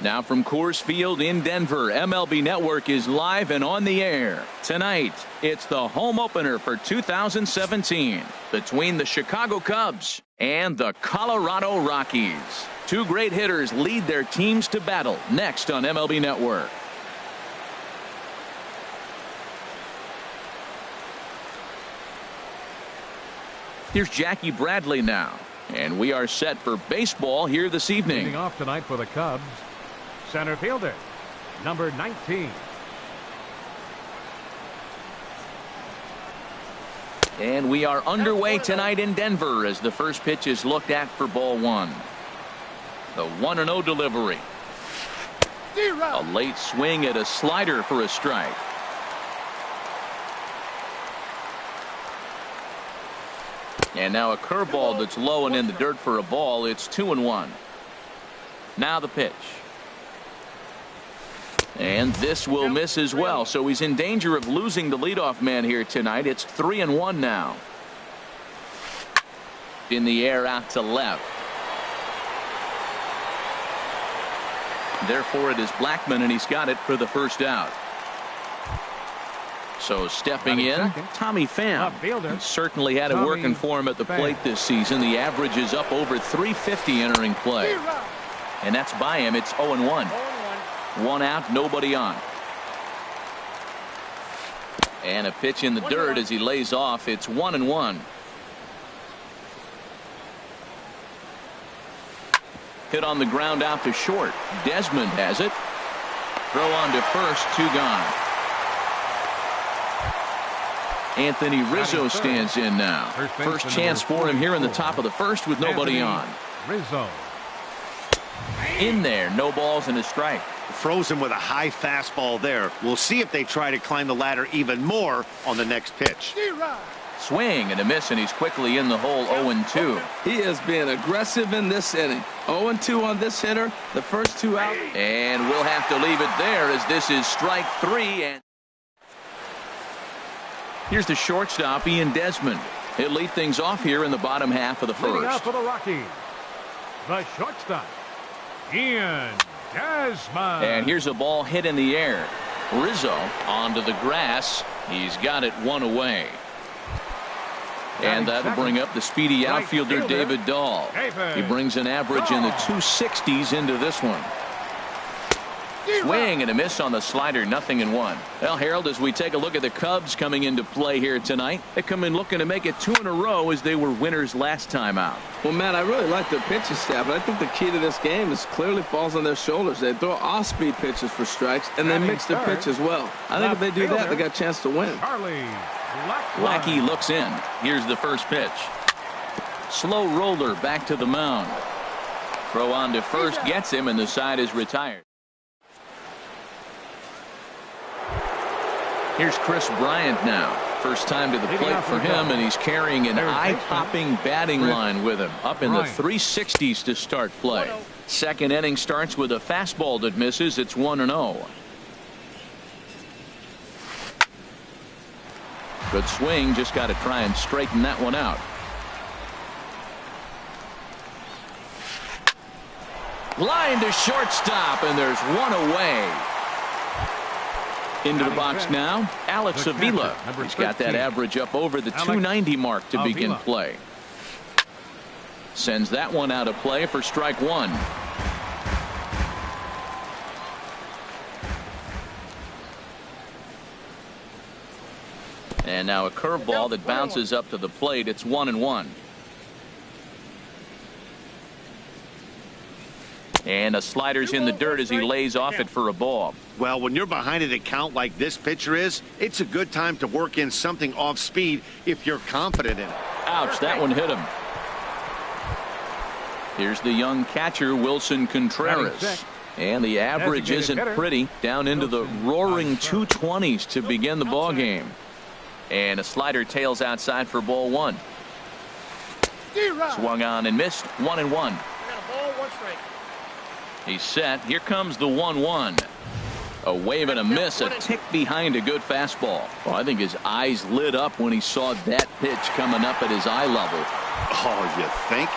Now from Coors Field in Denver, MLB Network is live and on the air. Tonight, it's the home opener for 2017 between the Chicago Cubs and the Colorado Rockies. Two great hitters lead their teams to battle next on MLB Network. Here's Jackie Bradley now, and we are set for baseball here this evening. Leading off tonight for the Cubs, center fielder, number 19. And we are underway tonight in Denver as the first pitch is looked at for ball one. The 1-0 delivery. A late swing at a slider for a strike. And now a curveball that's low and in the dirt for a ball. It's 2-1. Now the pitch. And this will miss as well, so he's in danger of losing the leadoff man here tonight. It's 3-1 now. In the air out to left. Therefore it is Blackmon, and he's got it for the first out. So stepping in, Tommy Pham. He certainly had it working for him at the plate this season. The average is up over 350 entering play. And that's by him. It's 0-1. One out, nobody on. And a pitch in the dirt as he lays off. It's 1-1. Hit on the ground out to short. Desmond has it. Throw on to first, 2 gone. Anthony Rizzo stands in now. First chance for him here in the top of the first with nobody on. Rizzo. In there, no balls and a strike. Throws him with a high fastball there. We'll see if they try to climb the ladder even more on the next pitch. Swing and a miss, and he's quickly in the hole. 0-2. He has been aggressive in this inning. 0-2 on this hitter. The first 2 out. And we'll have to leave it there as this is strike 3. And here's the shortstop, Ian Desmond. He'll lead things off here in the bottom half of the Leading first. out for the Rockies, the shortstop, Ian Desmond. And here's a ball hit in the air. Rizzo onto the grass. He's got it 1 away. And that'll bring up the speedy outfielder David Dahl. He brings an average in the 260s into this one. Swing and a miss on the slider, 0-1. Well, Harold, as we take a look at the Cubs coming into play here tonight, they come in looking to make it 2 in a row as they were winners last time out. Well, Matt, I really like their pitching staff, but I think the key to this game is clearly falls on their shoulders. They throw off-speed pitches for strikes, and they mix their pitch as well. I think if they do that, they got a chance to win. Lackey looks in. Here's the first pitch. Slow roller back to the mound. Throw on to first gets him, and the side is retired. Here's Chris Bryant now. First time to the plate for him, and he's carrying an eye-popping batting line with him. Up in the 360s to start play. Second inning starts with a fastball that misses. It's 1-0. Good swing. Just got to try and straighten that one out. Line to shortstop, and there's 1 away. Into the box now, Alex Avila. He's got that average up over the 290 mark to begin play. Sends that one out of play for strike 1. And now a curveball that bounces up to the plate. It's 1-1. And a slider's in the dirt as he lays off it for a ball. Well, when you're behind an account like this pitcher is, it's a good time to work in something off speed if you're confident in it. Ouch, that one hit him. Here's the young catcher, Wilson Contreras. And the average isn't pretty, down into the roaring 220s to begin the ball game. And a slider tails outside for ball 1. Swung on and missed. 1-1. He's set. Here comes the 1-1. A wave and a miss, a tick behind a good fastball. Well, I think his eyes lit up when he saw that pitch coming up at his eye level. Oh, you think?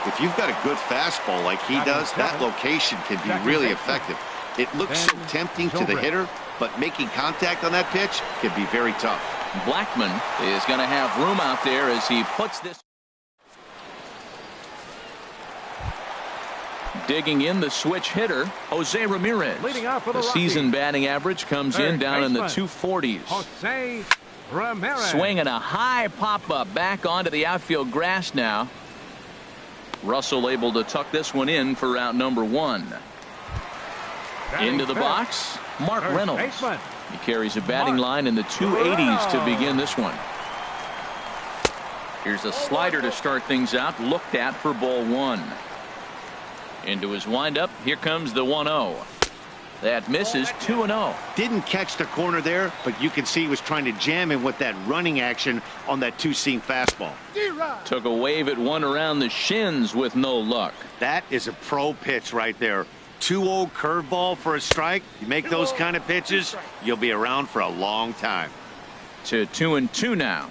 If you've got a good fastball like he does, that location can be really effective. It looks so tempting to the hitter, but making contact on that pitch can be very tough. Blackman is going to have room out there as he puts this. Digging in the switch hitter, Jose Ramirez. The season batting average comes in down in the 240s. Jose Ramirez. Swinging a high pop-up back onto the outfield grass now. Russell able to tuck this one in for out number 1. Into the box, Mark Reynolds. He carries a batting line in the 280s to begin this one. Here's a slider to start things out, looked at for ball 1. Into his windup, here comes the 1-0. That misses, 2-0. Didn't catch the corner there, but you can see he was trying to jam him with that running action on that two-seam fastball. Took a wave at one around the shins with no luck. That is a pro pitch right there. 2-0 curveball for a strike. You make those kind of pitches, you'll be around for a long time. To 2-2 now.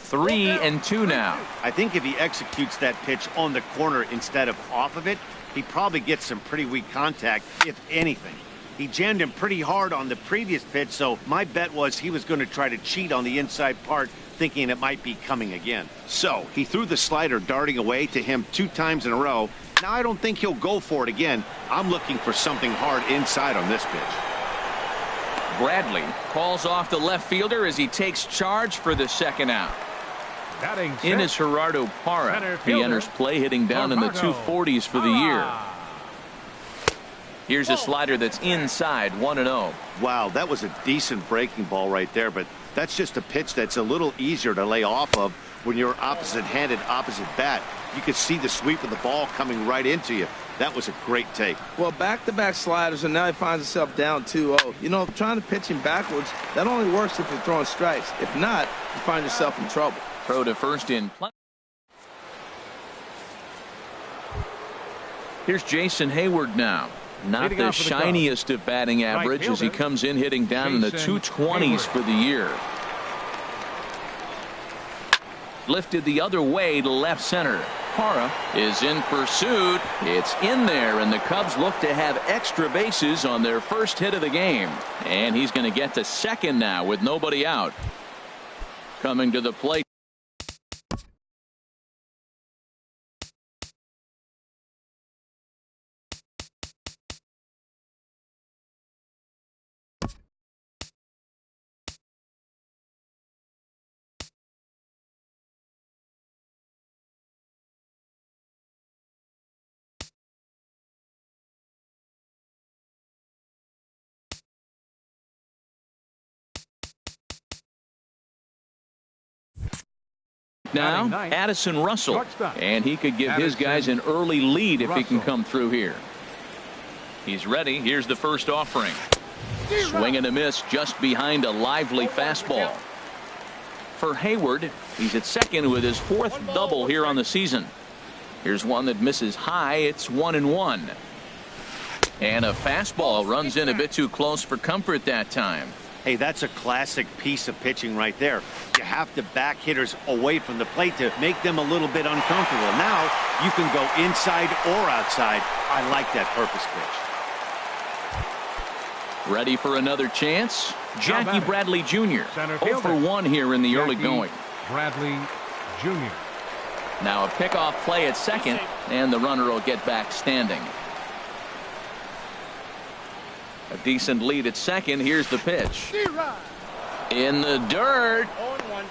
3-2 now. I think if he executes that pitch on the corner instead of off of it, he probably gets some pretty weak contact, if anything. He jammed him pretty hard on the previous pitch, so my bet was he was going to try to cheat on the inside part, thinking it might be coming again. So he threw the slider darting away to him 2 times in a row. Now I don't think he'll go for it again. I'm looking for something hard inside on this pitch. Bradley calls off the left fielder as he takes charge for the second out. In is Gerardo Parra. He enters play hitting down in the 240s for the year. Here's a slider that's inside, 1-0. Wow, that was a decent breaking ball right there, but that's just a pitch that's a little easier to lay off of when you're opposite-handed, opposite bat. You could see the sweep of the ball coming right into you. That was a great take. Well, back-to-back sliders, and now he finds himself down 2-0. You know, trying to pitch him backwards, that only works if you're throwing strikes. If not, you find yourself in trouble. Throw to first in. Here's Jason Hayward now. Not the shiniest of batting average as he comes in hitting down in the 220s for the year. Lifted the other way to left center. Parra is in pursuit. It's in there, and the Cubs look to have extra bases on their first hit of the game. And he's going to get to second now with nobody out. Coming to the plate. Now, Addison Russell, and he could give his guys an early lead if he can come through here. He's ready. Here's the first offering. Swing and a miss just behind a lively fastball. For Hayward, he's at second with his 4th double here on the season. Here's one that misses high. It's 1-1. And a fastball runs in a bit too close for comfort that time. Hey, that's a classic piece of pitching right there. You have to back hitters away from the plate to make them a little bit uncomfortable. Now you can go inside or outside. I like that purpose pitch. Ready for another chance? Jackie Bradley Jr. 0 for 1 here in the early going. Bradley Jr. Now a pickoff play at second, and the runner will get back standing. A decent lead at second. Here's the pitch. In the dirt. 0-1.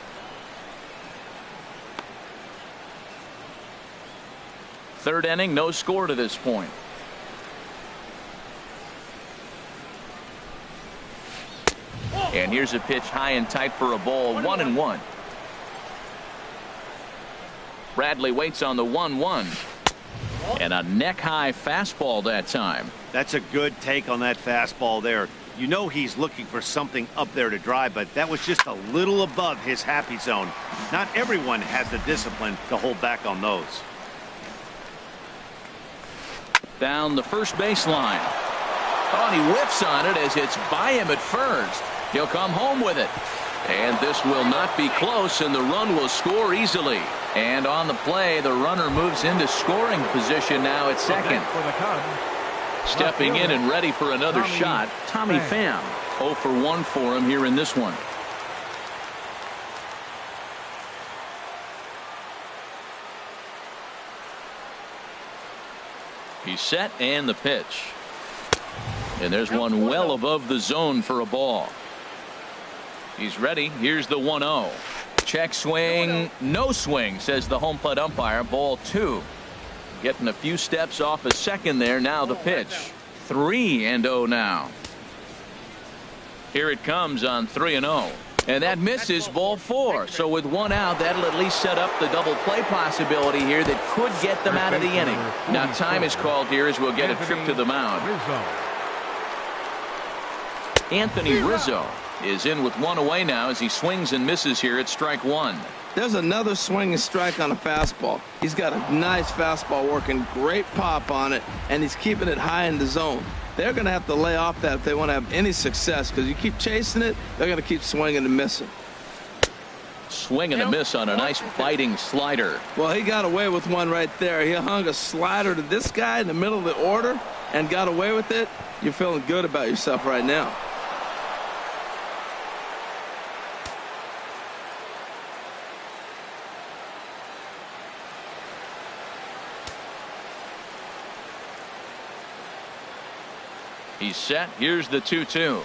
Third inning, no score to this point. And here's a pitch high and tight for a ball. 1-1. Bradley waits on the 1-1. And a neck-high fastball that time. That's a good take on that fastball there. You know he's looking for something up there to drive, but that was just a little above his happy zone. Not everyone has the discipline to hold back on those. Down the first baseline. Oh, and he whiffs on it as it's by him at first. He'll come home with it. And this will not be close, and the run will score easily. And on the play, the runner moves into scoring position now at second. For the Cubs, Stepping in and ready for another shot, Tommy Pham. 0 for 1 for him here in this one. He's set, and the pitch. And there's one well above the zone for a ball. He's ready. Here's the 1-0. Check swing. No swing, says the home plate umpire. Ball 2. Getting a few steps off a second there. Now the pitch. 3-0 now. Here it comes on 3-0. And that misses, ball 4. So with 1 out, that'll at least set up the double play possibility here that could get them out of the inning. Now time is called here as we'll get a trip to the mound. Anthony Rizzo is in with 1 away now as he swings and misses here at strike 1. There's another swing and strike on a fastball. He's got a nice fastball working, great pop on it, and he's keeping it high in the zone. They're going to have to lay off that if they want to have any success, because you keep chasing it, they're going to keep swinging and missing. Swing and a miss on a nice biting slider. Well, he got away with one right there. He hung a slider to this guy in the middle of the order and got away with it. You're feeling good about yourself right now. He's set. Here's the 2-2.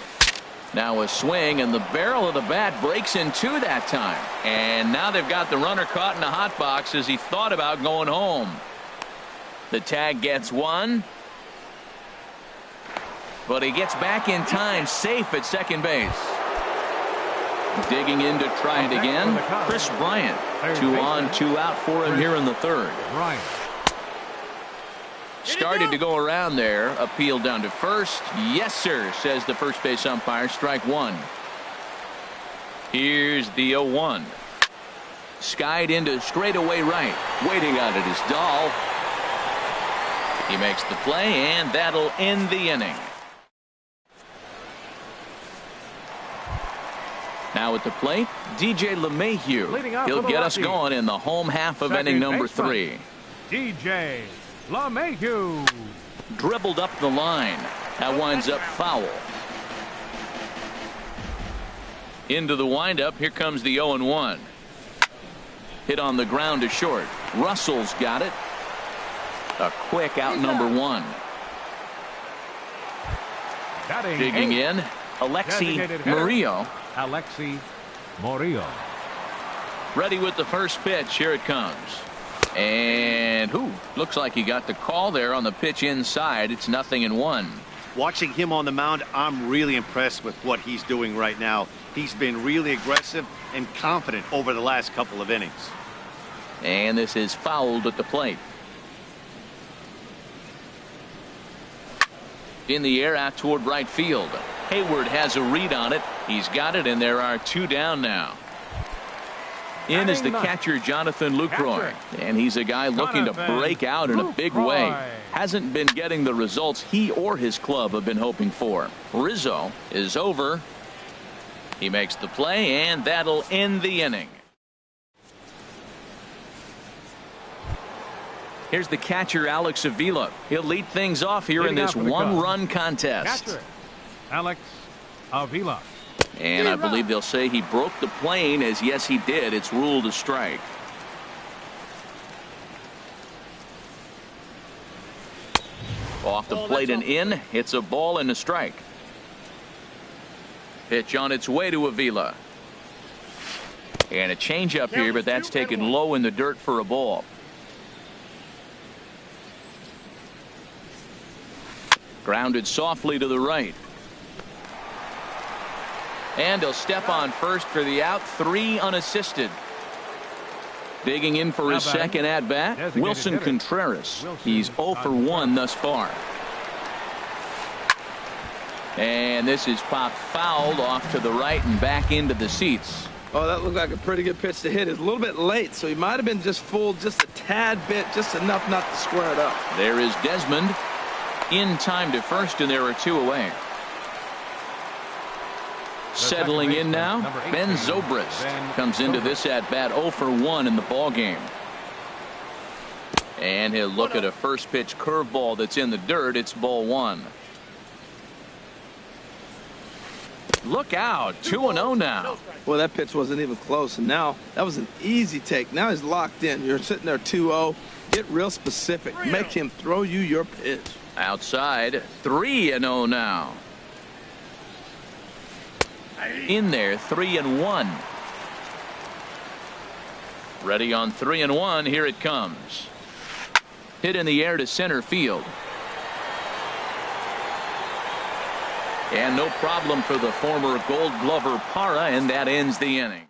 Now a swing, and the barrel of the bat breaks in 2 that time. And now they've got the runner caught in the hot box as he thought about going home. The tag gets 1. But he gets back in time, safe at second base. Digging in to try it again, Chris Bryant. 2 on, 2 out for him here in the 3rd. Bryant. Started to go around there. Appeal down to first. Yes, sir, says the first base umpire. Strike 1. Here's the 0-1. Skied into straightaway right. Waiting on it is Dahl. He makes the play, and that'll end the inning. Now at the plate, DJ LeMahieu. He'll get us going in the home half of inning number 3. DJ LeMahieu. Dribbled up the line. That winds up foul. Into the windup. Here comes the 0-1. Hit on the ground to short. Russell's got it. A quick out number 1. Digging in, Alexi Murillo. Alexi Murillo. Ready with the first pitch. Here it comes. And looks like he got the call there on the pitch inside. It's 0-1. Watching him on the mound, I'm really impressed with what he's doing right now. He's been really aggressive and confident over the last couple of innings. And this is fouled at the plate. In the air out toward right field. Hayward has a read on it. He's got it, and there are 2 down now. In is the catcher, Jonathan Lucroy, and he's a guy looking to break out in a big way. Hasn't been getting the results he or his club have been hoping for. Rizzo is over. He makes the play, and that'll end the inning. Here's the catcher, Alex Avila. He'll lead things off here in this one-run contest. Catcher, Alex Avila. And I believe they'll say he broke the plane, as yes he did. It's ruled a strike. Off the plate and in. It's a ball and a strike. Pitch on its way to Avila. And a changeup here, but that's taken low in the dirt for a ball. Grounded softly to the right. And he'll step on first for the out. 3 unassisted. Digging in for his second at bat, Wilson Contreras. He's 0 for 1 thus far. And this is popped fouled off to the right and back into the seats. Oh, that looked like a pretty good pitch to hit. It's a little bit late, so he might have been just fooled just a tad bit, just enough not to square it up. There is Desmond in time to first, and there are 2 away. Settling in now, Ben Zobrist comes into this at bat 0 for 1 in the ball game. And he'll look at a first pitch curveball that's in the dirt. It's ball 1. Look out, 2-0 now. Well, that pitch wasn't even close, and now that was an easy take. Now he's locked in. You're sitting there 2-0. Get real specific. Make him throw you your pitch. Outside, 3-0 now. In there, 3-1. Ready on 3-1. Here it comes. Hit in the air to center field. And no problem for the former Gold Glover Parra, and that ends the inning.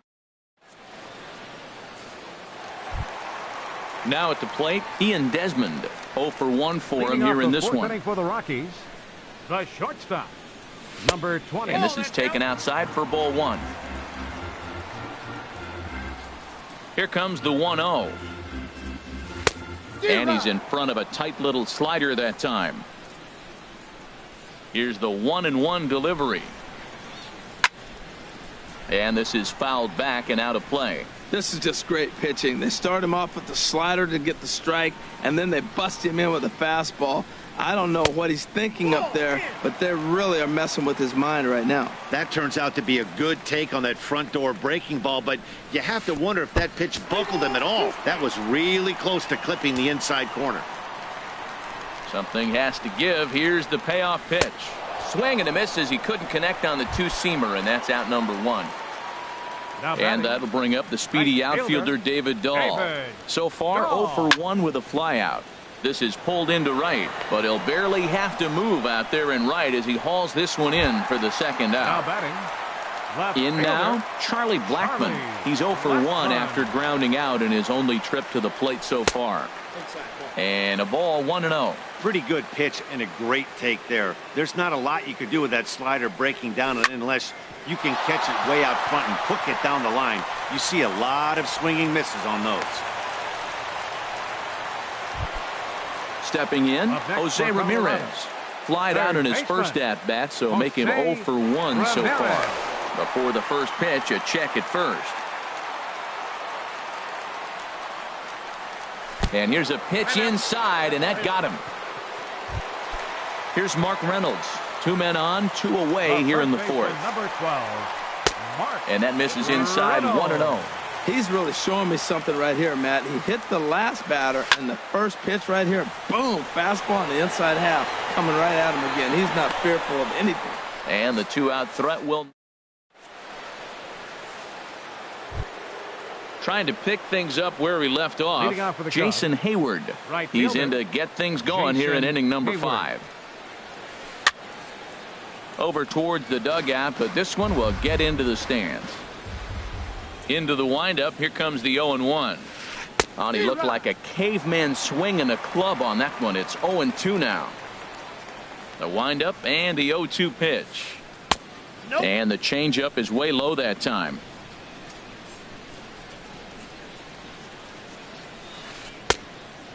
Now at the plate, Ian Desmond. 0 for 1 for him here in this one. Inning for the Rockies, the shortstop, number 20. And this is taken outside for ball 1. Here comes the 1-0. And he's in front of a tight little slider that time. Here's the 1-1 delivery. And this is fouled back and out of play. This is just great pitching. They start him off with the slider to get the strike, and then they bust him in with a fastball. I don't know what he's thinking up there, but they really are messing with his mind right now. That turns out to be a good take on that front door breaking ball, but you have to wonder if that pitch buckled him at all. That was really close to clipping the inside corner. Something has to give. Here's the payoff pitch. Swing and a miss as he couldn't connect on the two-seamer, and that's out number 1. And that'll bring up the speedy outfielder David Dahl. So far 0 for 1 with a flyout. This is pulled into right, but he'll barely have to move out there in right as he hauls this one in for the second out. In now, Charlie Blackmon. He's 0 for 1 after grounding out in his only trip to the plate so far. And a ball, 1-0. Pretty good pitch and a great take there. There's not a lot you could do with that slider breaking down unless you can catch it way out front and hook it down the line. You see a lot of swinging misses on those. Stepping in, Jose Ramirez. Flied out in his first at-bat, so make him 0 for 1 so far. Before the first pitch, a check at first. And here's a pitch inside, and that got him. Here's Mark Reynolds. 2 men on, 2 away here in the 4th. And that misses inside, 1-0. He's really showing me something right here, Matt. He hit the last batter, and the first pitch right here, boom, fastball on the inside half, coming right at him again. He's not fearful of anything. And the 2-out threat will... Trying to pick things up where we left off, Jason Hayward. He's in to get things going here in inning number 5. Over towards the dugout, but this one will get into the stands. Into the windup, here comes the 0-1. He looked like a caveman swinging a club on that one. It's 0-2 now. The windup and the 0-2 pitch. And the changeup is way low that time.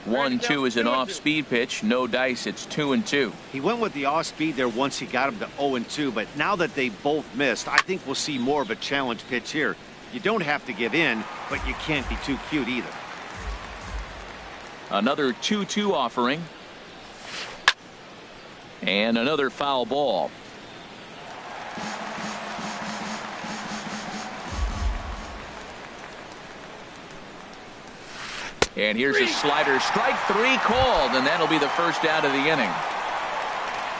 1-2 is an off-speed pitch. No dice. It's 2-2. He went with the off-speed there once he got him to 0-2, but now that they both missed, I think we'll see more of a challenge pitch here. You don't have to give in, but you can't be too cute either. Another 2-2 offering. And another foul ball. And here's a slider. Strike 3 called, and that'll be the first out of the inning.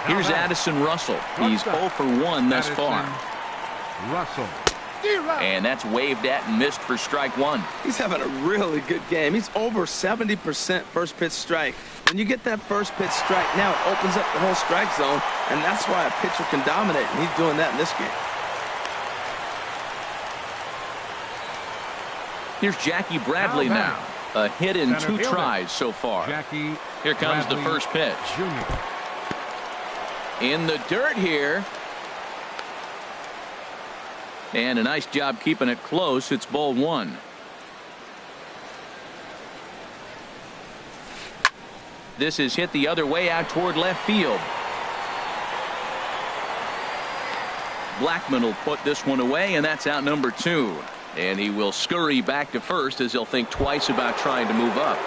Here's Addison Russell. He's 0 for 1 thus far. Russell. And that's waved at and missed for strike 1. He's having a really good game. He's over 70% first pitch strike. When you get that first pitch strike, now it opens up the whole strike zone, and that's why a pitcher can dominate, and he's doing that in this game. Here's Jackie Bradley now. A hit in 2 tries so far. Here comes the first pitch. In the dirt here. And a nice job keeping it close. It's ball 1. This is hit the other way out toward left field. Blackmon will put this one away, and that's out number 2. And he will scurry back to first as he'll think twice about trying to move up.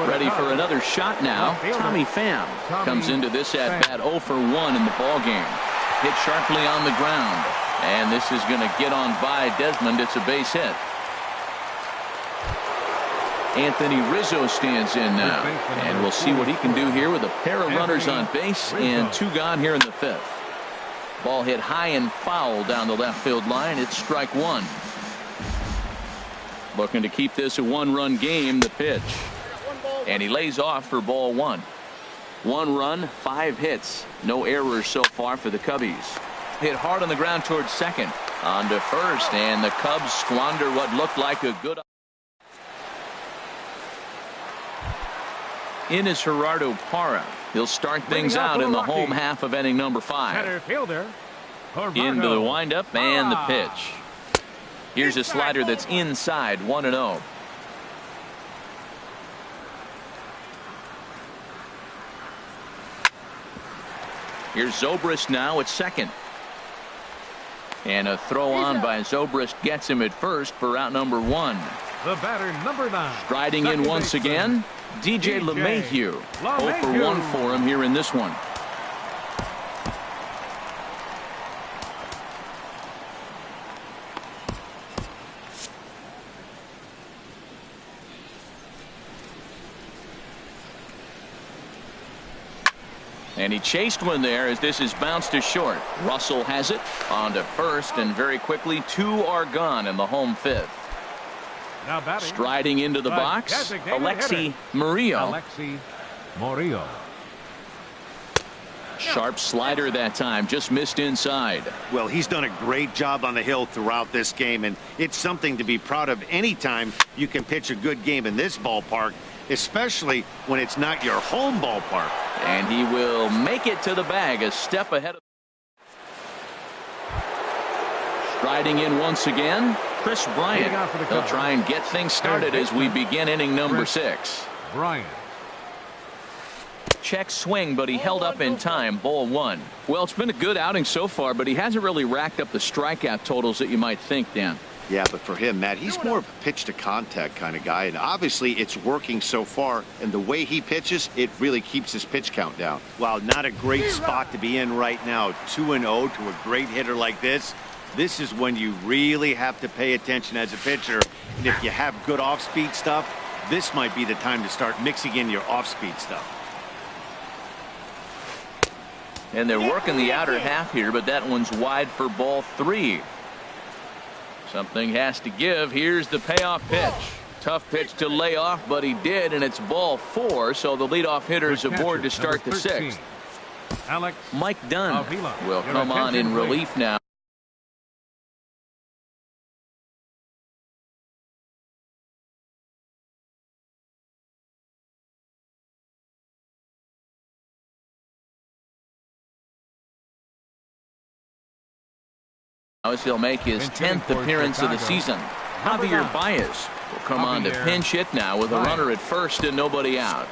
Ready for another shot now. Tommy Pham comes into this at bat 0 for 1 in the ball game. Hit sharply on the ground, and this is going to get on by Desmond. It's a base hit. Anthony Rizzo stands in now, and we'll see what he can do here with a pair of runners on base and 2 gone here in the 5th. Ball hit high and foul down the left field line. It's strike 1. Looking to keep this a 1-run game. The pitch, and he lays off for ball 1. 1 run, 5 hits, no errors so far for the Cubbies. Hit hard on the ground towards second, on to first, and the Cubs squander what looked like a good. In is Gerardo Parra. He'll start things out in the home half of inning number 5. Into the windup and the pitch. Here's a slider that's inside, 1-0. Here's Zobrist now at second. And a throw on by Zobrist gets him at first for out number 1. The batter, number 9. Striding in once again, DJ LeMahieu. 0 for 1 for him here in this one. And he chased one there as this is bounced to short. Russell has it on to first, and very quickly 2 are gone in the home 5th. Now batting, striding into the box, Alexi Murillo. Alexi Murillo. Sharp slider that time, just missed inside. Well, he's done a great job on the hill throughout this game, and it's something to be proud of anytime you can pitch a good game in this ballpark, especially when it's not your home ballpark. And he will make it to the bag, a step ahead of. Striding in once again, Chris Bryant. He'll try and get things started as we begin inning number 6. Bryant. Check swing, but he held up in time. Ball 1. Well, it's been a good outing so far, but he hasn't really racked up the strikeout totals that you might think, Dan. Yeah, but for him, Matt, he's more of a pitch to contact kind of guy, and obviously it's working so far, and the way he pitches, it really keeps his pitch count down. Wow, not a great spot to be in right now. 2-0 to a great hitter like this. This is when you really have to pay attention as a pitcher, and if you have good off-speed stuff, this might be the time to start mixing in your off-speed stuff. And they're working the outer half here, but that one's wide for ball 3. Something has to give. Here's the payoff pitch. Tough pitch to lay off, but he did, and it's ball 4, so the leadoff hitter is aboard to start the 6th. Alex Mike Dunn Avila will come on in relief now. As he'll make his 10th appearance of the season. Javier Baez will come on to pinch hit now with a runner at first and nobody out.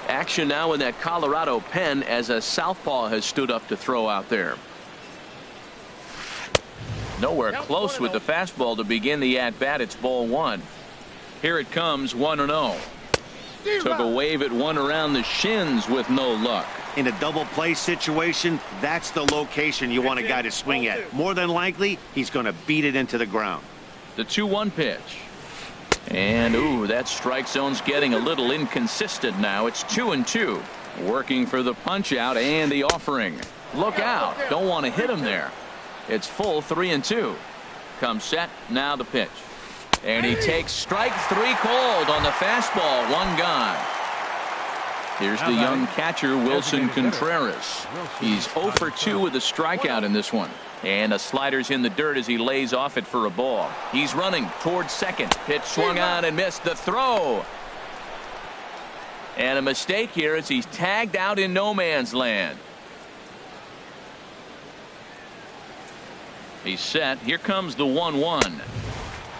Action now in that Colorado pen as a southpaw has stood up to throw out there. Nowhere close with the fastball to begin the at-bat. It's ball 1. Here it comes, 1-0. Took a wave at one around the shins with no luck. In a double play situation, that's the location you want a guy to swing at. More than likely, he's going to beat it into the ground. The 2-1 pitch. And, ooh, that strike zone's getting a little inconsistent now. It's 2-2. Working for the punch out and the offering. Look out. Don't want to hit him there. It's full 3-2. Comes set. Now the pitch. And he takes strike 3 cold on the fastball. 1 gone. Here's the young catcher, Wilson Contreras. He's 0 for 2 with a strikeout in this one. And a slider's in the dirt as he lays off it for a ball. He's running towards second. Pitch swung on and missed. The throw. And a mistake here as he's tagged out in no man's land. He's set. Here comes the 1-1.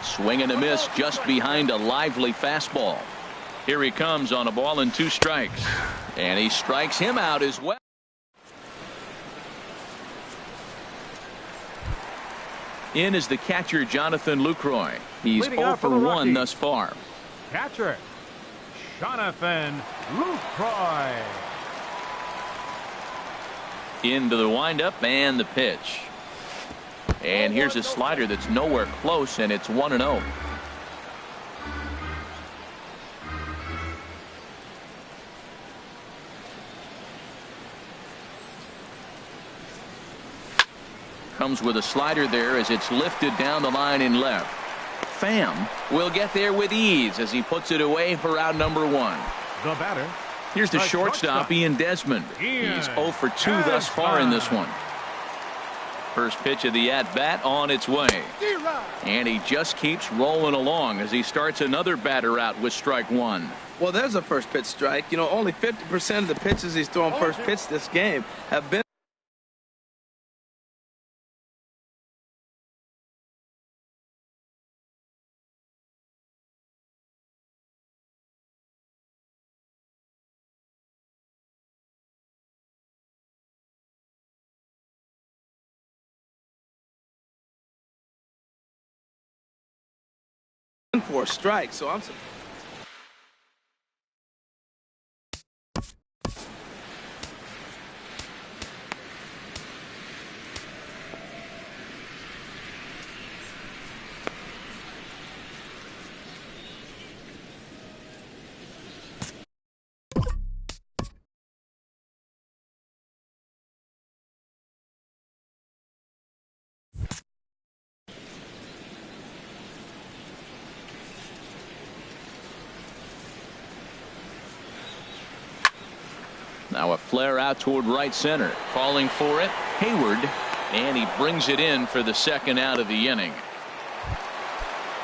Swing and a miss just behind a lively fastball. Here he comes on a ball and 2 strikes. And he strikes him out as well. In is the catcher, Jonathan Lucroy. He's Leading 0 off for for the 1 Rockies. thus far. Catcher, Jonathan Lucroy. Into the windup and the pitch. And here's a slider that's nowhere close, and it's 1-0. Comes with a slider there as it's lifted down the line in left. Pham will get there with ease as he puts it away for out number 1. The batter, Here's the the shortstop, Ian Desmond. He's 0 for 2 thus far in this one. First pitch of the at-bat on its way. And he just keeps rolling along as he starts another batter out with strike 1. Well, there's a first pitch strike. You know, only 50% of the pitches he's throwing first pitch this game have been. For a strike, so I'm. Now a flare out toward right center. Calling for it, Hayward, and he brings it in for the second out of the inning.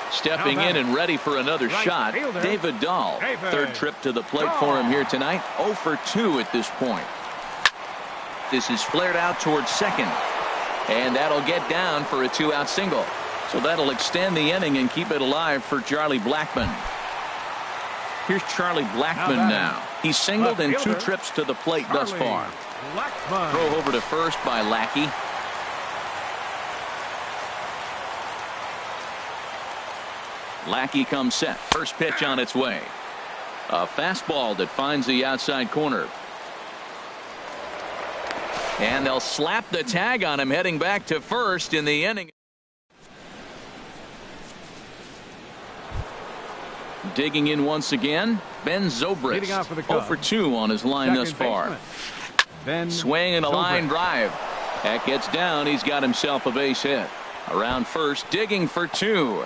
Stepping in and ready for another shot, David Dahl. Third trip to the plate for him here tonight. 0 for 2 at this point. This is flared out towards second, and that'll get down for a 2-out single. So that'll extend the inning and keep it alive for Charlie Blackmon. Here's Charlie Blackmon now. He's singled in 2 trips to the plate thus far. Throw over to first by Lackey. Lackey comes set. First pitch on its way. A fastball that finds the outside corner. And they'll slap the tag on him heading back to first in the inning. Digging in once again, Ben Zobrist. 0 for 2 on his line thus far. Swing and a line drive. That gets down. He's got himself a base hit. Around first, digging for 2.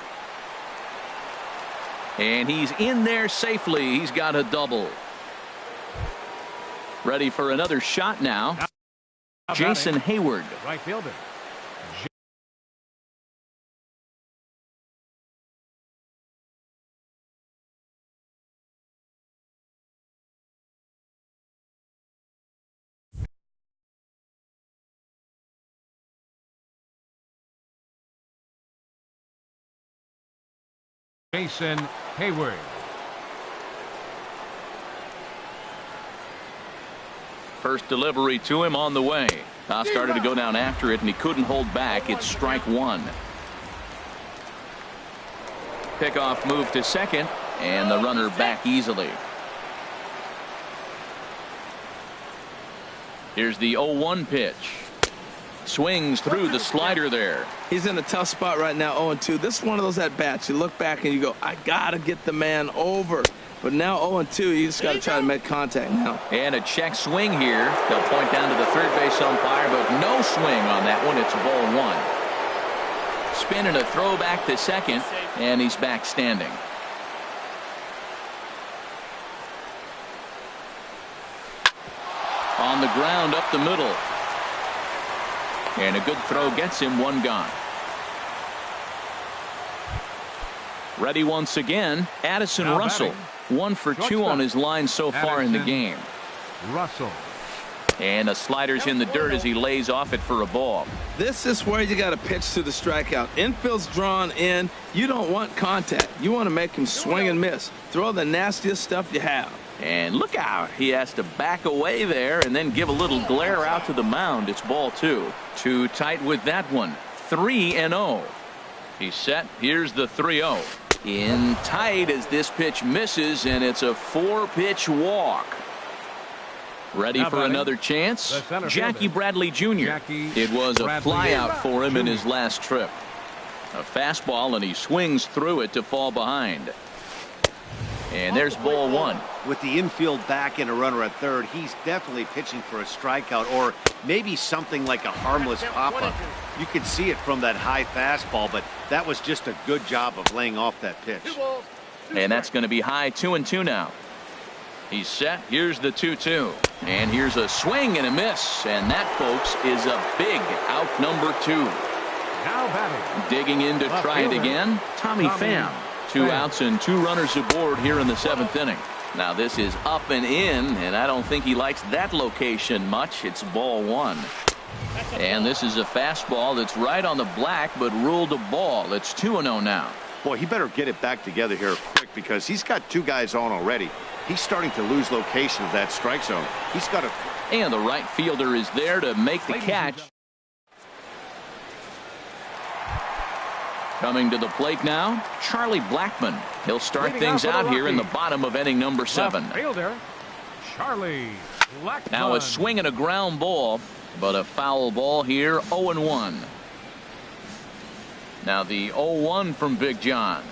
And he's in there safely. He's got a double. Ready for another shot now. Jason Hayward. Right fielder. Jason Hayward. First delivery to him on the way. Started to go down after it, and he couldn't hold back. It's strike 1. Pickoff move to second, and the runner back easily. Here's the 0-1 pitch. Swings through the slider there. He's in a tough spot right now, 0-2. This is one of those at-bats. You look back and you go, I got to get the man over. But now 0-2, you just got to try to make contact now. And a check swing here. They'll point down to the third base umpire, but no swing on that one. It's ball 1. Spin and a throw back to second, and he's back standing. On the ground up the middle. And a good throw gets him 1 gone. Ready once again, Addison Russell. 1 for 2 on his line so far in the game. Russell. And the slider's in the dirt as he lays off it for a ball. This is where you got to pitch to the strikeout. Infield's drawn in. You don't want contact. You want to make him swing and miss. Throw the nastiest stuff you have. And look out. He has to back away there and then give a little glare out to the mound. It's ball 2. Too tight with that one. 3-0. He's set. Here's the 3-0. In tight as this pitch misses, and it's a 4-pitch walk. Ready for another chance? Jackie Bradley Jr. It was a flyout for him in his last trip. A fastball, and he swings through it to fall behind. And there's ball one. With the infield back and a runner at third, he's definitely pitching for a strikeout or maybe something like a harmless pop-up. You can see it from that high fastball, but that was just a good job of laying off that pitch. And that's going to be high 2-2 now. He's set. Here's the 2-2. And here's a swing and a miss. And that, folks, is a big out number 2. Now batting. Digging in to try it again. Tommy Pham. 2 outs and 2 runners aboard here in the 7th inning. Now this is up and in, and I don't think he likes that location much. It's ball 1. And this is a fastball that's right on the black, but ruled a ball. It's 2-0 now. Boy, he better get it back together here quick because he's got 2 guys on already. He's starting to lose location of that strike zone. He's got to. And the right fielder is there to make the catch. Coming to the plate now, Charlie Blackmon. He'll start things out here in the bottom of inning number 7. Fielder, Charlie Blackmon. Now a swing and a ground ball, but a foul ball here, 0-1. Now the 0-1 from Big John.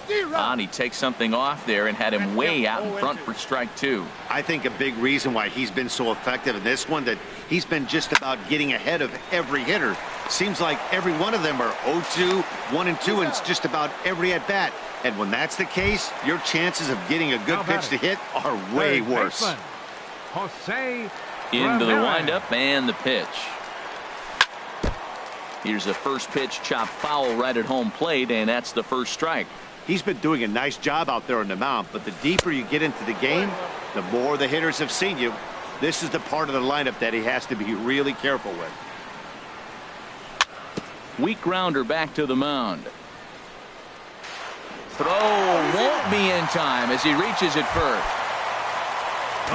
And he takes something off there and had him way out in front for strike 2. I think a big reason why he's been so effective in this one that he's been just about getting ahead of every hitter. Seems like every one of them are 0-2, 1-2, and it's just about every at bat. And when that's the case, your chances of getting a good pitch to hit are way worse. Jose Into the Ramirez. windup and the pitch. Here's a first pitch chop foul right at home plate, and that's the first strike. He's been doing a nice job out there on the mound, but the deeper you get into the game, the more the hitters have seen you. This is the part of the lineup that he has to be really careful with. Weak grounder back to the mound. Throw won't be in time as he reaches it first.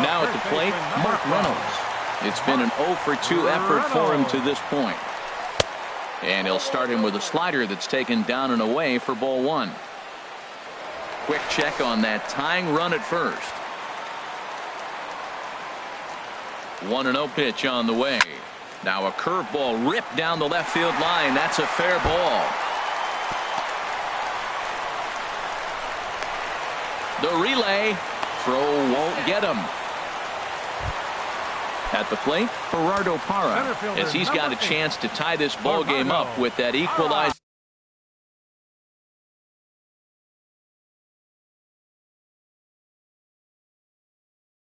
Now at the plate, Mark Reynolds. It's been an 0-for-2 effort for him to this point. And he'll start him with a slider that's taken down and away for ball 1. Quick check on that tying run at first. 1-0 pitch on the way. Now a curveball ripped down the left field line. That's a fair ball. The relay. Throw won't get him. At the plate, Gerardo Parra, as he's got a chance to tie this ball game up with that equalizer.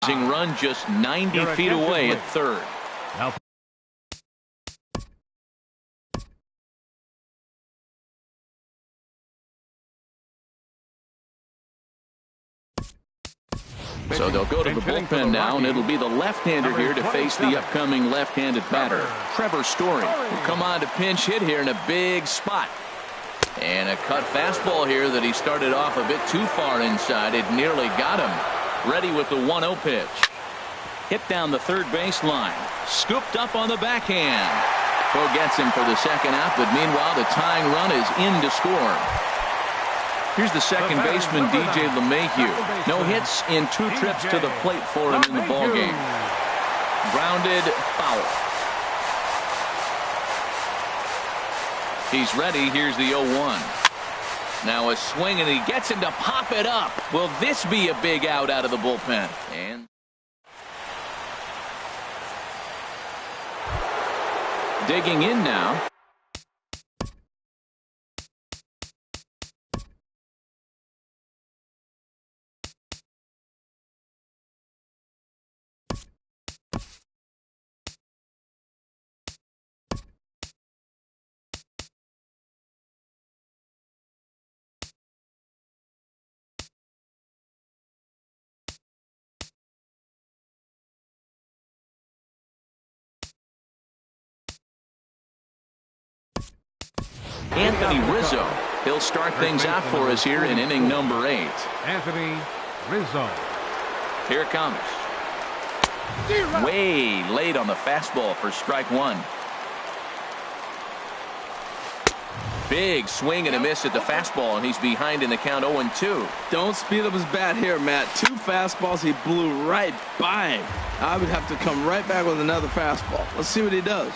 Run just 90 feet away at third. Now So they'll go to the bullpen now, and it'll be the left-hander here to face the upcoming left-handed batter. Trevor Story will come on to pinch hit here in a big spot. And a cut fastball here that he started off a bit too far inside. It nearly got him. Ready with the 1-0 pitch. Hit down the third baseline. Scooped up on the backhand. Crow gets him for the second out, but meanwhile the tying run is in to score. Here's the second baseman, DJ LeMahieu. No hits in 2 trips to the plate for him in the ballgame. Grounded foul. He's ready. Here's the 0-1. Now a swing, and he gets him to pop it up. Will this be a big out of the bullpen? And digging in now. Anthony Rizzo. He'll start things out for us here in inning number 8. Anthony Rizzo. Here it comes. Way late on the fastball for strike 1. Big swing and a miss at the fastball, and he's behind in the count 0-2. Don't speed up his bat here, Matt. 2 fastballs, he blew right by him. I would have to come right back with another fastball. Let's see what he does.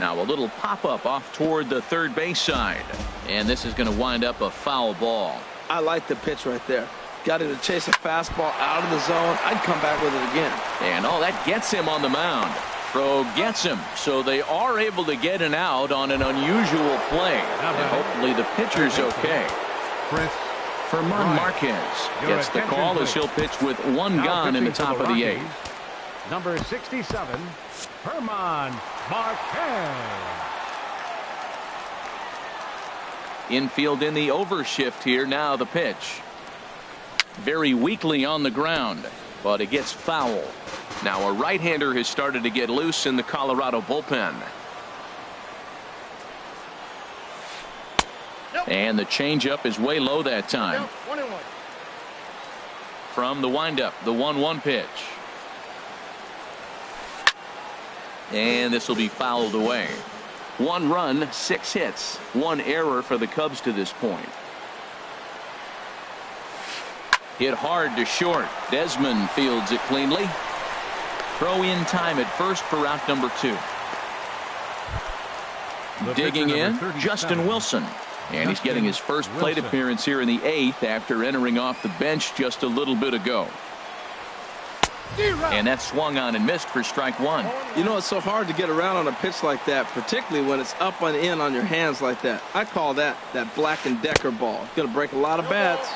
Now a little pop-up off toward the third base side, and this is going to wind up a foul ball. I like the pitch right there. Got him to chase a fastball out of the zone. I'd come back with it again. And that gets him on the mound. Throw gets him, so they are able to get an out on an unusual play. And hopefully the pitcher's okay. Ferman Marquez gets the call as he'll pitch with 1 gone in the top of the 8th. Number 67, Ferman Marquez. Infield in the overshift here. Now the pitch. Very weakly on the ground, but it gets foul. Now a right-hander has started to get loose in the Colorado bullpen. And the changeup is way low that time. From the windup, the 1-1 pitch. And this will be fouled away. 1 run, 6 hits, 1 error for the Cubs to this point. Hit hard to short. Desmond fields it cleanly. Throw in time at first for out number 2. Digging in, Justin Wilson. And he's getting his first plate appearance here in the 8th after entering off the bench just a little bit ago. And that swung on and missed for strike 1. You know, it's so hard to get around on a pitch like that, particularly when it's up and in on your hands like that. I call that Black & Decker ball. It's going to break a lot of bats.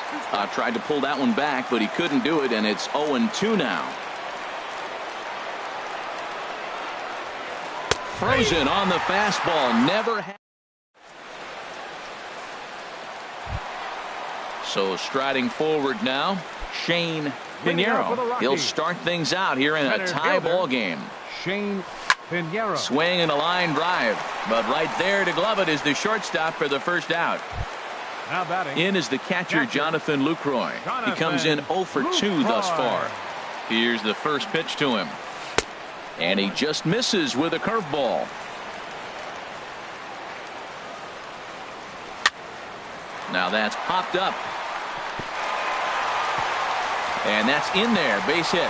Tried to pull that one back, but he couldn't do it, and it's 0-2 now. Frozen on the fastball. Never had. So striding forward now, Shane Pinheiro. He'll start things out here in a tie ball game. Shane Pinheiro. Swing and a line drive, but right there to glove it is the shortstop for the first out. Now batting. In is the catcher Jonathan Lucroy. He comes in 0 for 2 thus far. Here's the first pitch to him, and he just misses with a curveball. Now that's popped up. And that's in there, base hit.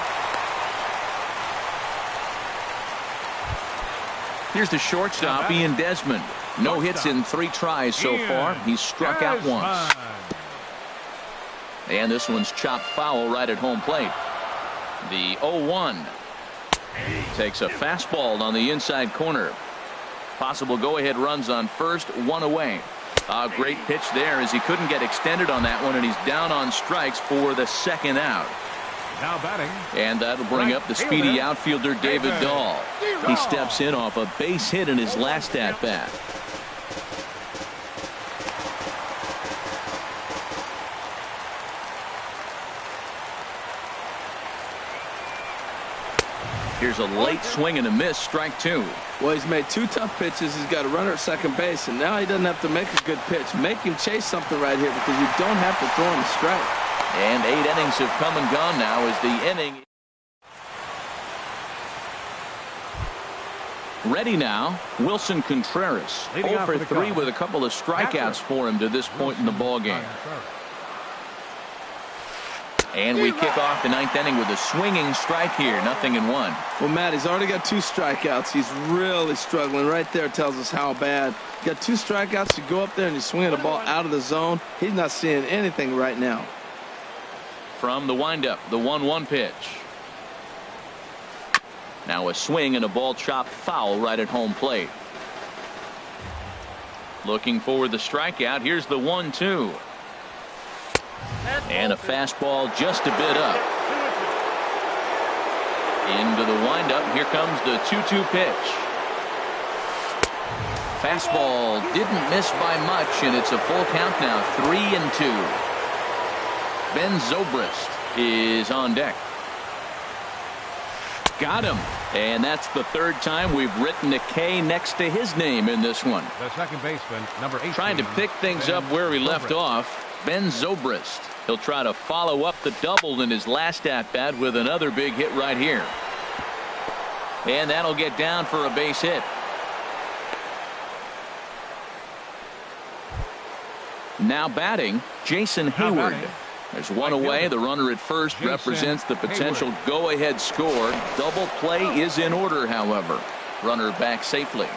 Here's the shortstop, Ian Desmond. No hits in 3 tries so far. He's struck out once. And this one's chopped foul right at home plate. The 0-1 takes a fastball on the inside corner. Possible go-ahead runs on first, 1 away. A great pitch there as he couldn't get extended on that one, and he's down on strikes for the 2nd out. Now batting. And that'll bring up the speedy outfielder David Dahl. He steps in off a base hit in his last at-bat. Here's a late swing and a miss, strike 2. Well, he's made 2 tough pitches. He's got a runner at second base, and now he doesn't have to make a good pitch. Make him chase something right here because you don't have to throw him a strike. And 8 innings have come and gone now as the inning. Ready now, Wilson Contreras. 0 for 3 with a couple of strikeouts for him to this point in the ballgame. And we kick off the 9th inning with a swinging strike here, 0-1. Well, Matt, he's already got 2 strikeouts. He's really struggling. Right there tells us how bad. You got 2 strikeouts. You go up there and you swing the ball out of the zone. He's not seeing anything right now. From the windup, the 1-1 pitch. Now a swing and a ball chopped foul right at home plate. Looking for the strikeout. Here's the 1-2. And a fastball just a bit up. Into the windup. Here comes the 2-2 pitch. Fastball didn't miss by much, and it's a full count now, 3-2. Ben Zobrist is on deck. Got him. And that's the 3rd time we've written a K next to his name in this one. The second baseman, number 18. Trying to pick things up where he left off. Ben Zobrist. He'll try to follow up the double in his last at-bat with another big hit right here. And that'll get down for a base hit. Now batting, Jason Hayward. There's one away. The runner at first represents the potential go-ahead score. Double play is in order, however. Runner back safely.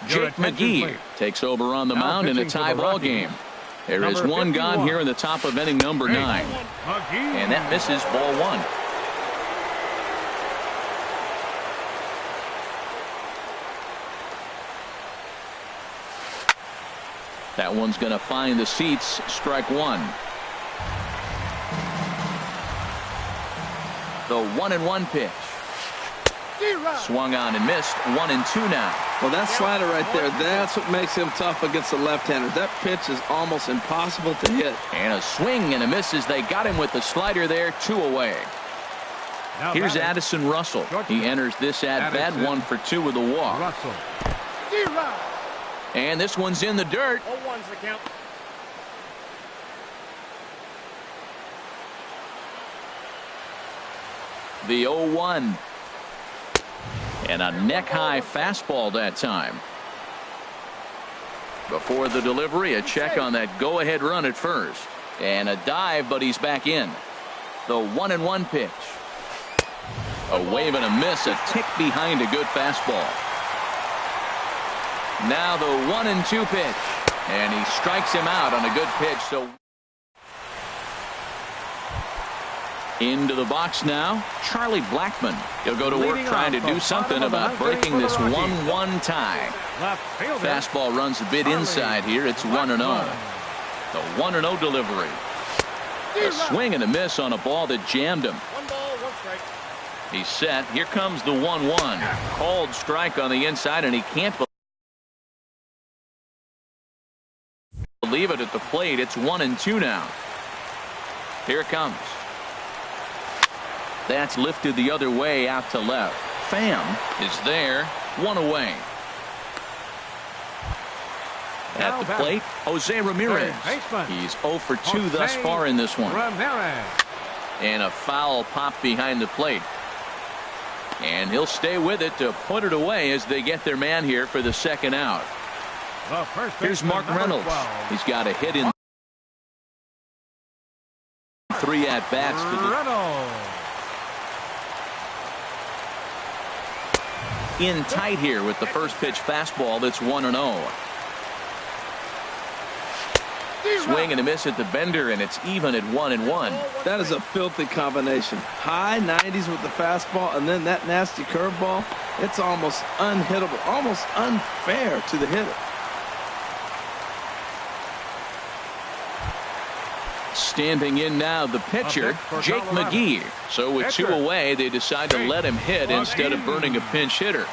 Jake McGee takes over on the mound in a tie ball game. There is one gone here in the top of inning number 9. And that misses, ball 1. That one's going to find the seats. Strike 1. The 1-1 pitch. Swung on and missed. 1-2 now. Well, that slider right there, that's what makes him tough against the left-hander. That pitch is almost impossible to hit. And a swing and a miss as they got him with the slider there. 2 away. Here's Addison Russell. He enters this at-bat 1 for 2 with a walk. And this one's in the dirt. 0-1's the count. The 0-1. And a neck-high fastball that time. Before the delivery, a check on that go-ahead run at first. And a dive, but he's back in. The 1-1 pitch. A wave and a miss, a tick behind a good fastball. Now the 1-2 pitch. And he strikes him out on a good pitch. So into the box now, Charlie Blackmon. He'll go to work trying to do something about breaking this 1-1 tie. Fastball runs a bit inside here. It's 1-0. The 1-0 delivery. A swing and a miss on a ball that jammed him. 1 ball, 1 strike. He's set. Here comes the 1-1. Called strike on the inside, and he can't believe it at the plate. It's 1-2 now. Here it comes. That's lifted the other way out to left. Pham is there. 1 away. At the plate, Jose Ramirez. He's 0 for 2 thus far in this one. And a foul pop behind the plate. And he'll stay with it to put it away as they get their man here for the second out. Here's Mark Reynolds. He's got a hit in 3 at-bats in tight here with the first pitch fastball. That's 1-0. Swing and a miss at the bender, and it's even at 1-1. That is a filthy combination. High 90s with the fastball, and then that nasty curveball. It's almost unhittable, almost unfair to the hitter. Standing in now, the pitcher, Jake McGee. So with 2 away, they decide to let him hit instead of burning a pinch hitter.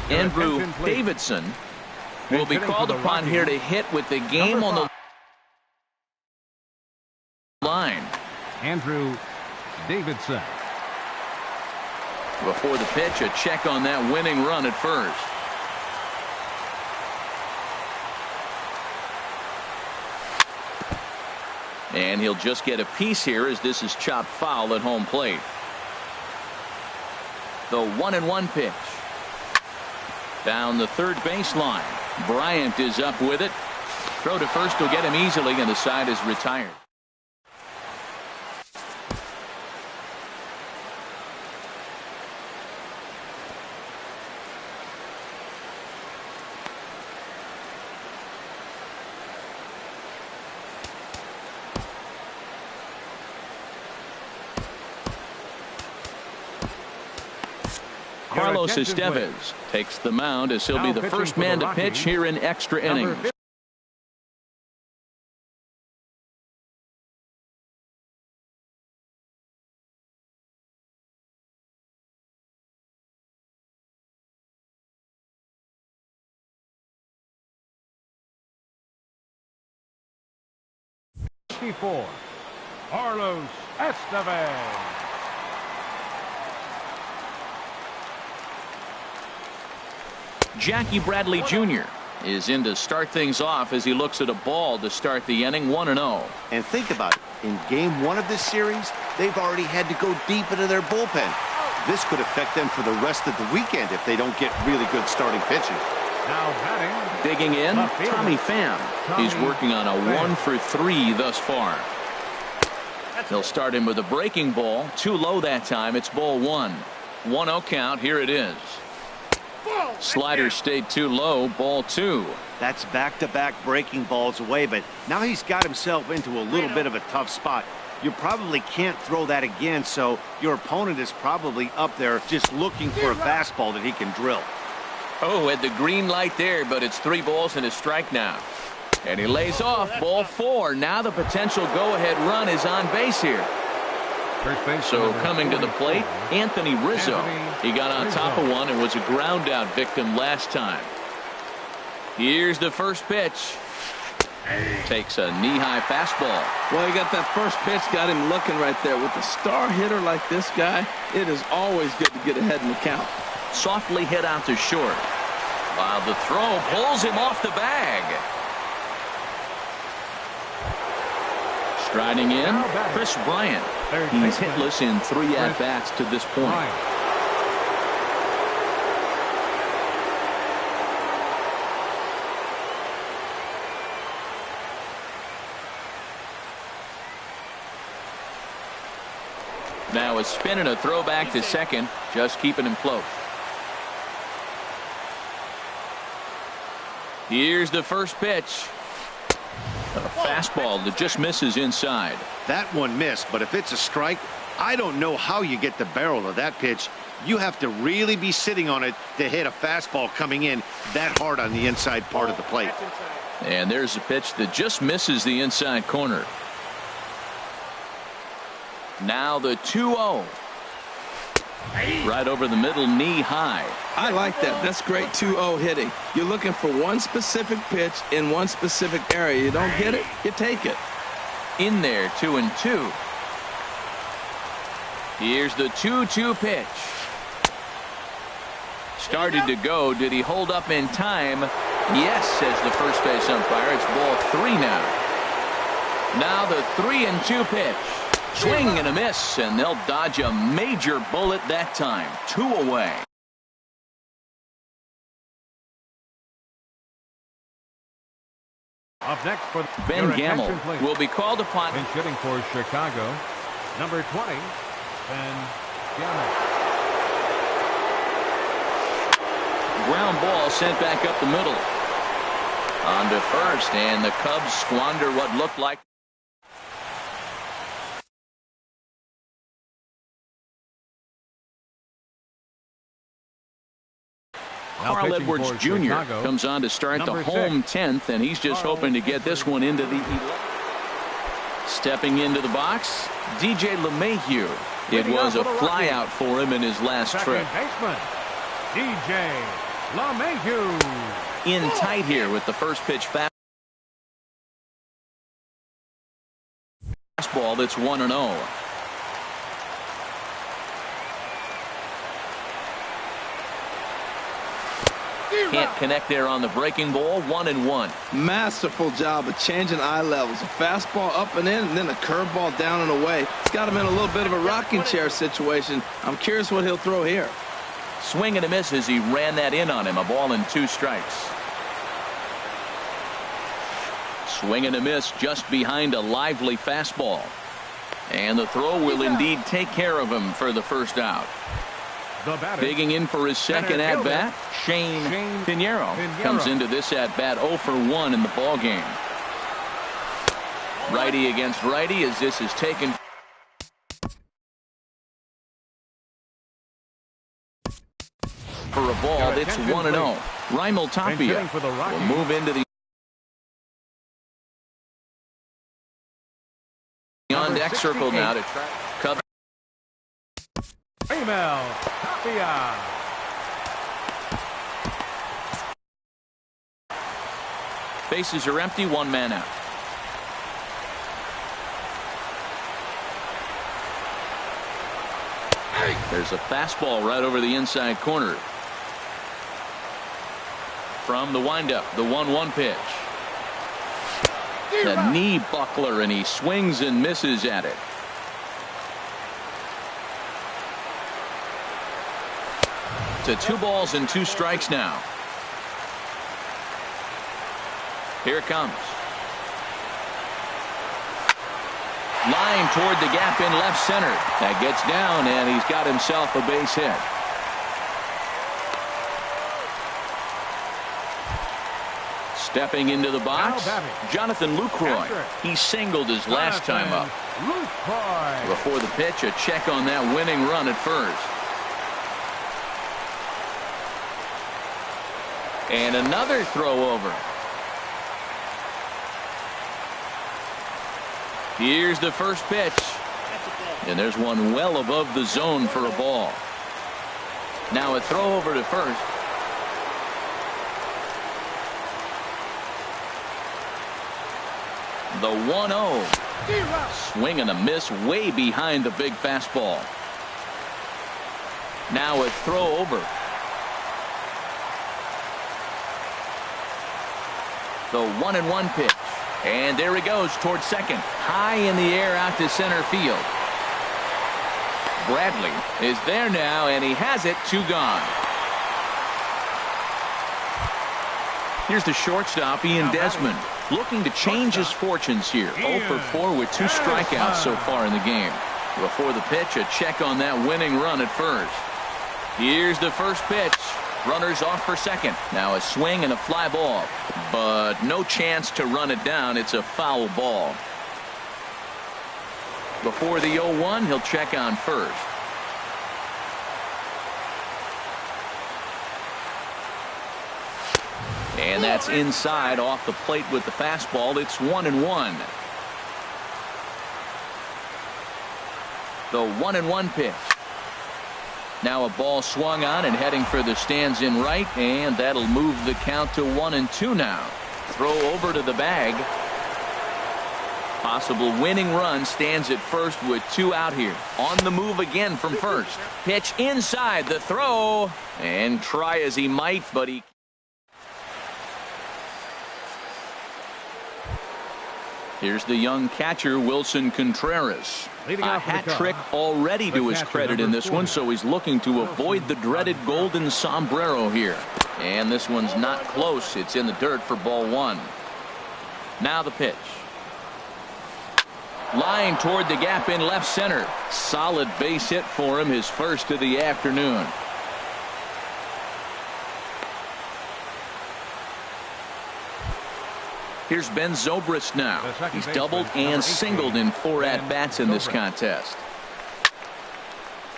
Andrew Davidson will be called upon here to hit with the game on the line. Andrew Davidson. Before the pitch, a check on that winning run at first. And he'll just get a piece here as this is chopped foul at home plate. The 1-1 pitch. Down the third baseline. Bryant is up with it. Throw to first will get him easily, and the side is retired. Carlos Estevez takes the mound as he'll be the first man to pitch here in extra innings. Carlos Estevez. Jackie Bradley Jr. is in to start things off as he looks at a ball to start the inning. 1-0. And think about it. In game 1 of this series, they've already had to go deep into their bullpen. This could affect them for the rest of the weekend if they don't get really good starting pitching. Now batting. Digging in, Tommy Pham. He's working on a 1 for 3 thus far. They'll start him with a breaking ball. Too low that time. It's ball 1. 1-0 count. Here it is. Slider stayed too low. Ball 2. That's back-to-back breaking balls away, but now he's got himself into a little bit of a tough spot. You probably can't throw that again, so your opponent is probably up there just looking for a fastball that he can drill. Oh, had the green light there, but it's 3 balls and a strike now. And he lays off. Ball 4. Now the potential go-ahead run is on base here. So coming to the plate, Anthony Rizzo. He got on top of one and was a ground out victim last time. Here's the first pitch. Takes a knee-high fastball. Well, he got that first pitch, got him looking right there. With a star hitter like this guy, it is always good to get ahead in the count. Softly hit out to short. While the throw pulls him off the bag. Striding in, Chris Bryant. He's hitless in 3 at-bats to this point. Now a spin and a throw back to second, just keeping him close. Here's the first pitch. A fastball that just misses inside. That one missed, but if it's a strike, I don't know how you get the barrel of that pitch. You have to really be sitting on it to hit a fastball coming in that hard on the inside part of the plate. And there's a pitch that just misses the inside corner. Now the 2-0. Right over the middle, knee high. I like that. That's great 2-0 hitting. You're looking for one specific pitch in one specific area. You don't get it, you take it. In there, 2-2. Here's the 2-2 pitch. Started to go. Did he hold up in time? Yes, says the first base umpire. It's ball 3 now. Now the 3-2 pitch. Swing and a miss, and they'll dodge a major bullet that time. 2 away. Up next for Ben Gamel will be called upon. And hitting for Chicago, number 20, Ben Gamel. Ground ball sent back up the middle. On to first, and the Cubs squander what looked like. Carl Edwards Jr. comes on to start the home 10th, and he's just hoping to get this one into the 11th. Stepping into the box, DJ LeMahieu. It was a flyout for him in his last trip. Baseman, DJ LeMahieu. In tight here with the first pitch fastball that's 1-0. Can't connect there on the breaking ball. 1-1. Masterful job of changing eye levels. A fastball up and in, and then a curveball down and away. It's got him in a little bit of a rocking chair situation. I'm curious what he'll throw here. Swing and a miss as he ran that in on him. A ball and 2 strikes. Swing and a miss just behind a lively fastball. And the throw will indeed take care of him for the first out. Digging in for his second at-bat, Shane Pinheiro comes into this at-bat 0 for 1 in the ballgame. Righty against righty as this is taken. For a ball, it's 1-0. Raimel Tapia will move into the on-deck circle now to try. Cubs. Raimel Tapia. Bases are empty, 1 man out. There's a fastball right over the inside corner. From the windup, the 1-1 pitch. The knee buckler, and he swings and misses at it. To 2 balls and 2 strikes now. Here it comes. Line toward the gap in left center. That gets down, and he's got himself a base hit. Stepping into the box, Jonathan Lucroy. He singled his last time up. Before the pitch, a check on that winning run at first. And another throw over. Here's the first pitch. And there's one well above the zone for a ball. Now a throw over to first. The 1-0. Swing and a miss way behind the big fastball. Now a throw over. The 1-1 pitch. And there he goes towards second. High in the air out to center field. Bradley is there now, and he has it. 2 gone. Here's the shortstop, Ian Desmond, looking to change his fortunes here. 0 for 4 with 2 strikeouts so far in the game. Before the pitch, a check on that winning run at first. Here's the first pitch. Runners off for second. Now a swing and a fly ball, but no chance to run it down. It's a foul ball. Before the 0-1, he'll check on first. And that's inside off the plate with the fastball. It's 1-1. The 1-1 pitch. Now a ball swung on and heading for the stands in right, and that'll move the count to 1-2 now. Throw over to the bag. Possible winning run stands at first with 2 out here. On the move again from first. Pitch inside, the throw, and try as he might, but he... Here's the young catcher, Wilson Contreras. A hat trick already to his credit in this one, so he's looking to avoid the dreaded golden sombrero here. And this one's not close. It's in the dirt for ball 1. Now the pitch. Line toward the gap in left center. Solid base hit for him, his first of the afternoon. Here's Ben Zobrist now. He's doubled and singled in 4 at-bats in this contest.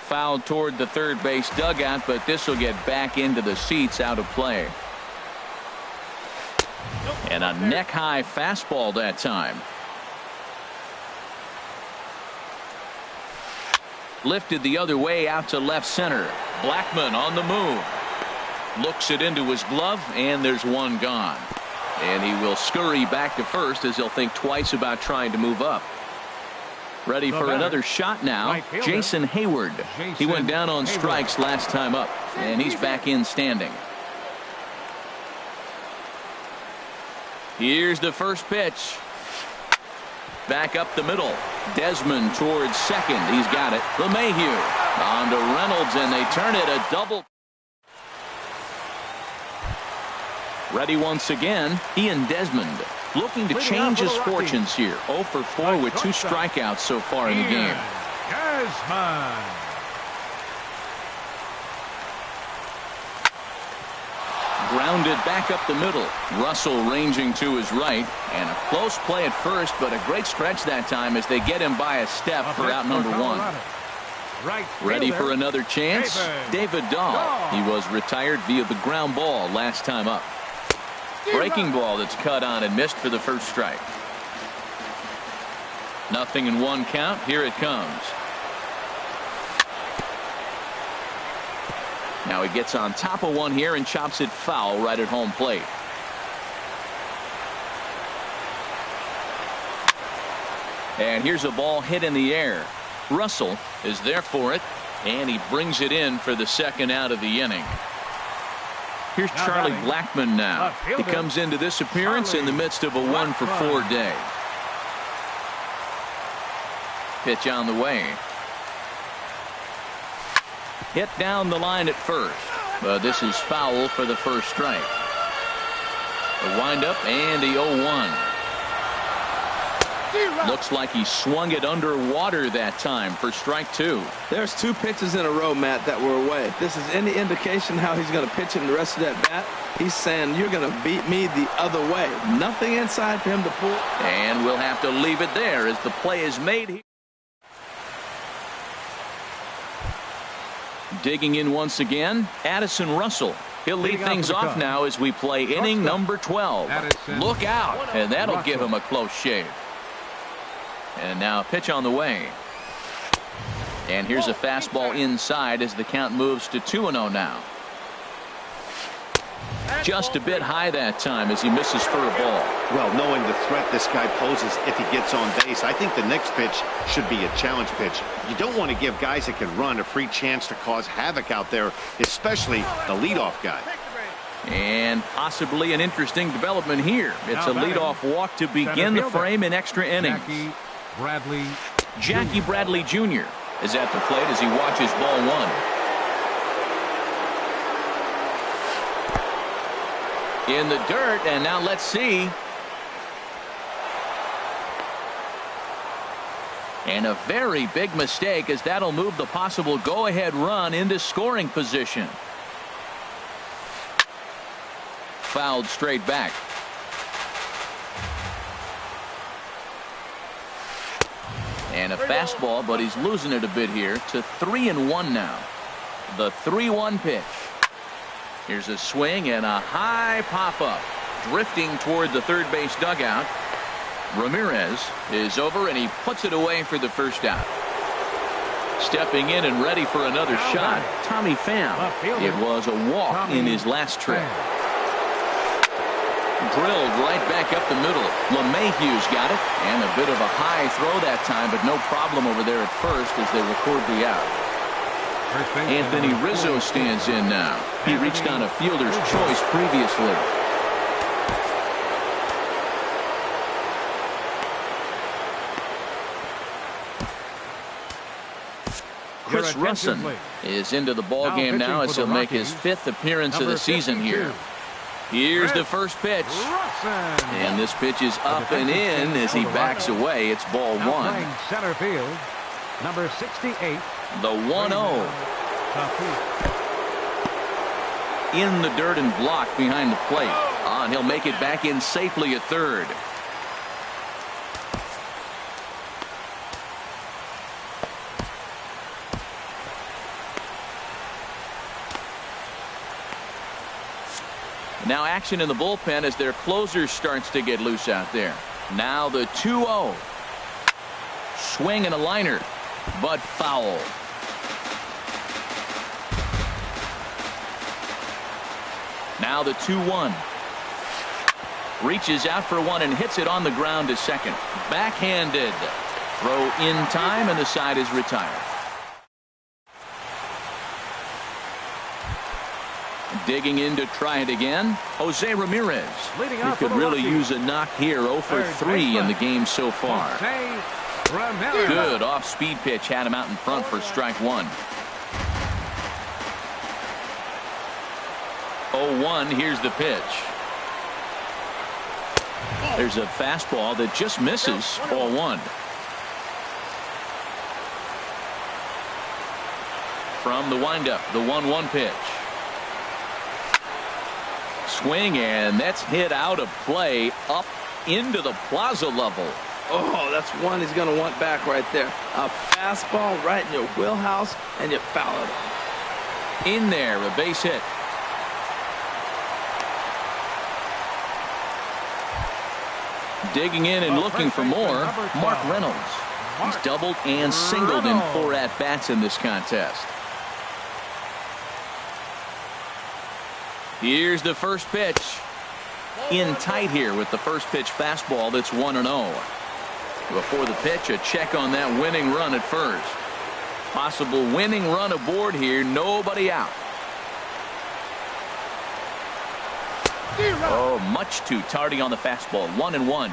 Fouled toward the third base dugout, but this will get back into the seats, out of play. And a neck-high fastball that time. Lifted the other way out to left center. Blackmon on the move. Looks it into his glove, and there's one gone. And he will scurry back to first as he'll think twice about trying to move up. Ready for another shot now, Jason Hayward. He went down on strikes last time up, and he's back in standing. Here's the first pitch. Back up the middle. Desmond towards second. He's got it. LeMahieu on to Reynolds, and they turn it a double. Ready once again, Ian Desmond, looking to change his fortunes here. 0 for 4 with 2 strikeouts so far in the game. Desmond. Grounded back up the middle. Russell ranging to his right, and a close play at first, but a great stretch that time as they get him by a step for out number 1. Ready for another chance? David Dahl. He was retired via the ground ball last time up. Breaking ball that's cut on and missed for the first strike. 0-1 count. Here it comes. Now he gets on top of one here and chops it foul right at home plate. And here's a ball hit in the air. Russell is there for it, and he brings it in for the second out of the inning. Here's Charlie Blackmon now. He comes into this appearance in the midst of a 1-for-4 day. Pitch on the way. Hit down the line at first, but this is foul for the first strike. The windup and the 0-1. Looks like he swung it underwater that time for strike 2. There's 2 pitches in a row, Matt, that were away. If this is any indication how he's going to pitch in the rest of that bat, he's saying you're going to beat me the other way. Nothing inside for him to pull. And we'll have to leave it there as the play is made here. Digging in once again, Addison Russell. He'll lead things off now as we play inning number 12. Look out, and that'll give him a close shave. And now a pitch on the way. And here's a fastball inside as the count moves to 2-0 now. Just a bit high that time as he misses for a ball. Well, knowing the threat this guy poses if he gets on base, I think the next pitch should be a challenge pitch. You don't want to give guys that can run a free chance to cause havoc out there, especially the leadoff guy. And possibly an interesting development here. It's a leadoff walk to begin the frame in extra innings. Jackie Bradley Jr. is at the plate as he watches ball 1. In the dirt, and now let's see. And a very big mistake, as that'll move the possible go-ahead run into scoring position. Fouled straight back. And a fastball, but he's losing it a bit here to 3-1 now. The 3-1 pitch. Here's a swing and a high pop-up. Drifting toward the third base dugout. Ramirez is over, and he puts it away for the first out. Stepping in and ready for another shot, Tommy Pham. It was a walk in his last trip. Drilled right back up the middle. LeMahieu's got it, and a bit of a high throw that time, but no problem over there at first as they record the out. Anthony Rizzo stands in now. He reached on a fielder's choice previously. Chris Russin is into the ball game now as he'll make his 5th appearance of the season here. Here's the first pitch. And this pitch is up and in as he backs away. It's ball 1. Center field, number 68. The 1-0. In the dirt and blocked behind the plate. And he'll make it back in safely at third. Now action in the bullpen as their closer starts to get loose out there. Now the 2-0. Swing and a liner, but foul. Now the 2-1. Reaches out for one and hits it on the ground to second. Backhanded. Throw in time, and the side is retired. Digging in to try it again, Jose Ramirez. He could really use a knock here. 0 for 3 in the game so far. Good off-speed pitch had him out in front for strike 1. 0-1. Here's the pitch. There's a fastball that just misses. Ball 1. From the windup, the 1-1 pitch. Swing, and that's hit out of play up into the plaza level. Oh, that's one he's going to want back right there. A fastball right in your wheelhouse, and you foul it. In there, a base hit. Digging in and looking for more, Mark Reynolds. He's doubled and singled in 4 at-bats in this contest. Here's the first pitch. In tight here with the first pitch fastball that's 1-0. Before the pitch, a check on that winning run at first. Possible winning run aboard here. Nobody out. Oh, much too tardy on the fastball. 1-1.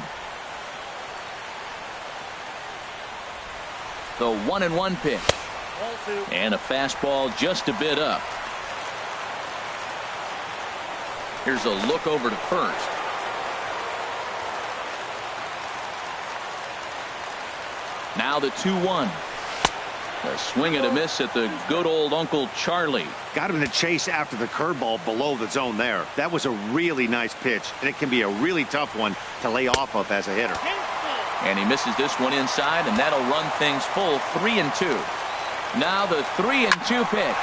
The 1-1 pitch. And a fastball just a bit up. Here's a look over to first. Now the 2-1. A swing and a miss at the good old Uncle Charlie. Got him to chase after the curveball below the zone there. That was a really nice pitch, and it can be a really tough one to lay off of as a hitter. And he misses this one inside, and that'll run things full 3-2. Now the 3-2 pitch.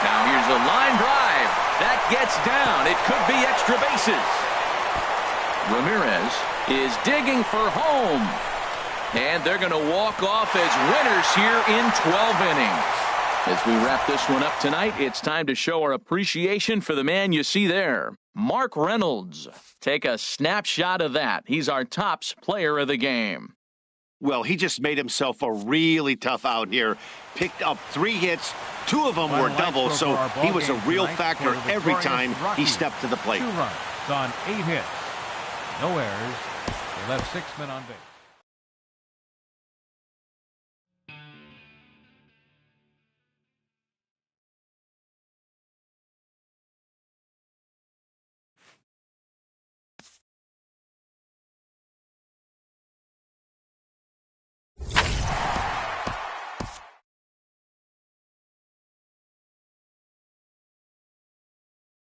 Now here's a line drive. That gets down. It could be extra bases. Ramirez is digging for home. And they're going to walk off as winners here in 12 innings. As we wrap this one up tonight, it's time to show our appreciation for the man you see there, Mark Reynolds. Take a snapshot of that. He's our tops player of the game. Well, he just made himself a really tough out here. Picked up 3 hits. 2 of them were doubles, so he was a real factor every time he stepped to the plate. 2 runs on 8 hits. No errors. They left 6 men on base.